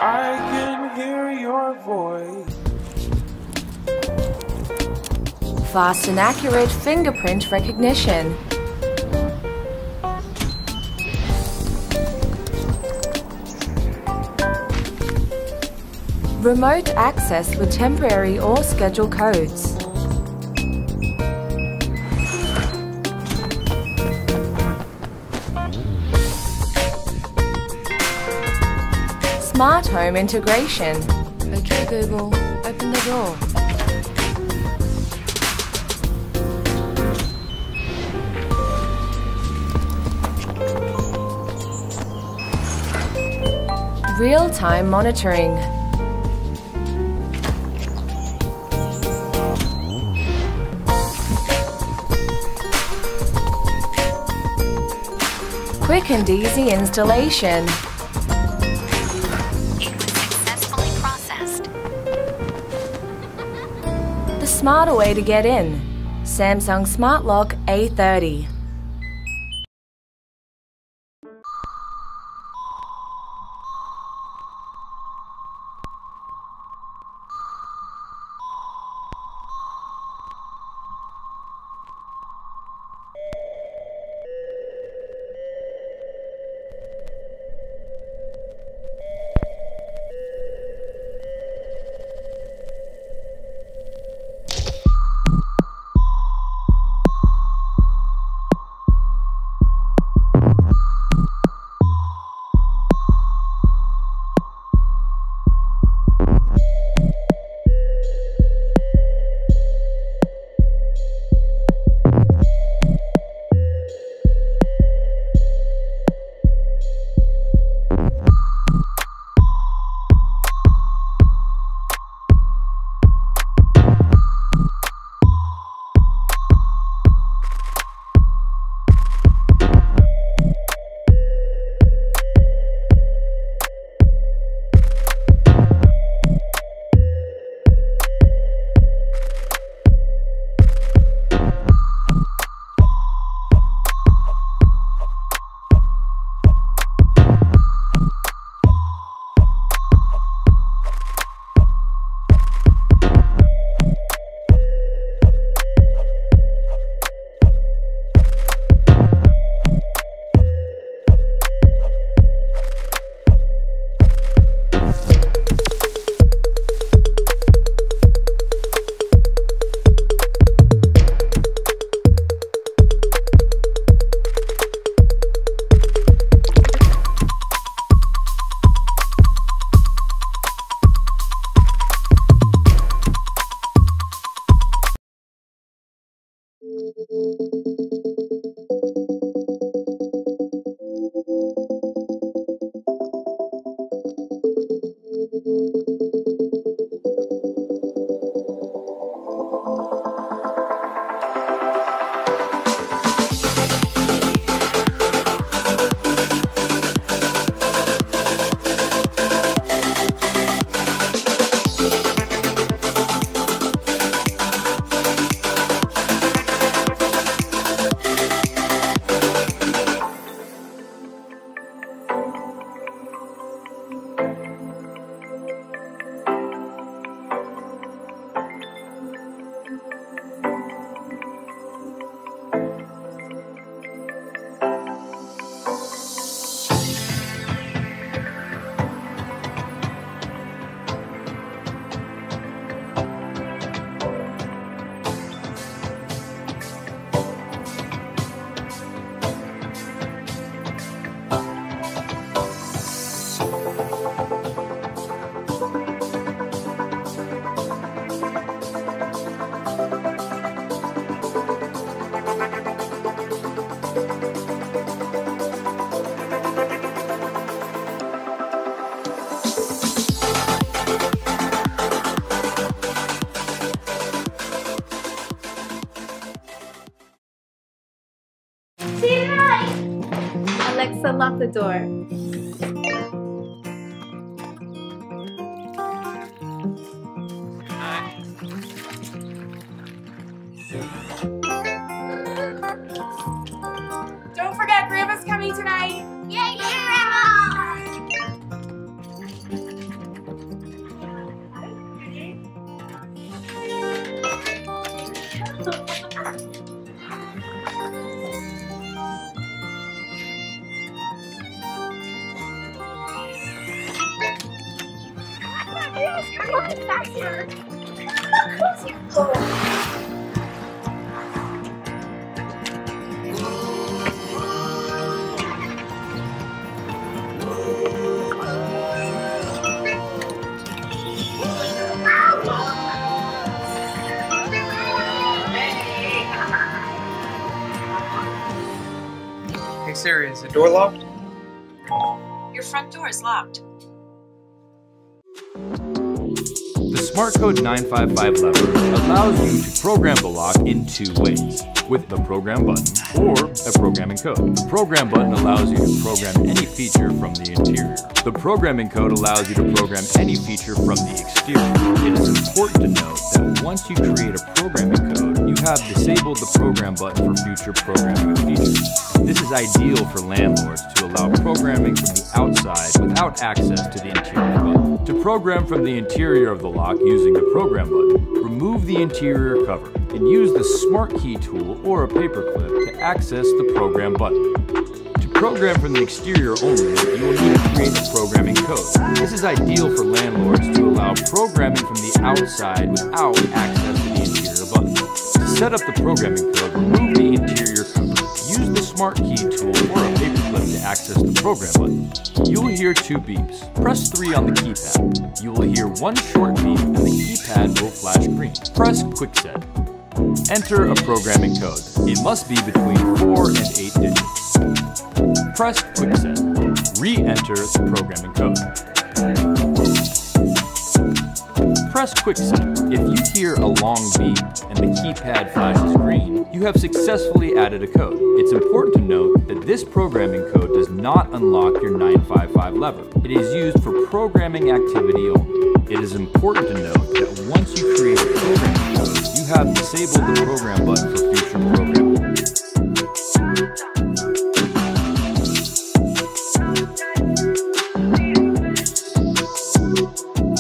I can hear your voice. Fast and accurate fingerprint recognition. Remote access with temporary or scheduled codes. Smart home integration. Okay Google, open the door. Real-time monitoring. Quick and easy installation. It was successfully processed. The smarter way to get in. Samsung SmartLoq A30. Alexa, lock the door. Don't forget, Grandma's coming tonight. Yay, Grandma! You're going faster. Go. Hey Siri, is the door locked? Your front door is locked. The SmartCode 955 lever allows you to program the lock in two ways, with the program button or a programming code. The program button allows you to program any feature from the interior. The programming code allows you to program any feature from the exterior. It is important to note that once you create a programming code, you have disabled the program button for future programming features. This is ideal for landlords to allow programming from the outside without access to the interior button. To program from the interior of the lock using the program button, remove the interior cover and use the Smart Key tool or a paperclip to access the program button. To program from the exterior only, you will need to create the programming code. This is ideal for landlords to allow programming from the outside without access to the interior button. To set up the programming code, remove the interior cover. Use the Smart Key tool or a paperclip to access the program button. You will hear two beeps. Press 3 on the keypad. You will hear one short beep and the keypad will flash green. Press Kwikset. Enter a programming code. It must be between 4 and 8 digits. Press Kwikset. Re-enter the programming code. Press Kwikset. If you hear a long beep and the keypad flashes green, you have successfully added a code. It's important to note that this programming code does not unlock your 955 lever. It is used for programming activity only. It is important to note that once you create a programming code, you have disabled the program button for future programming.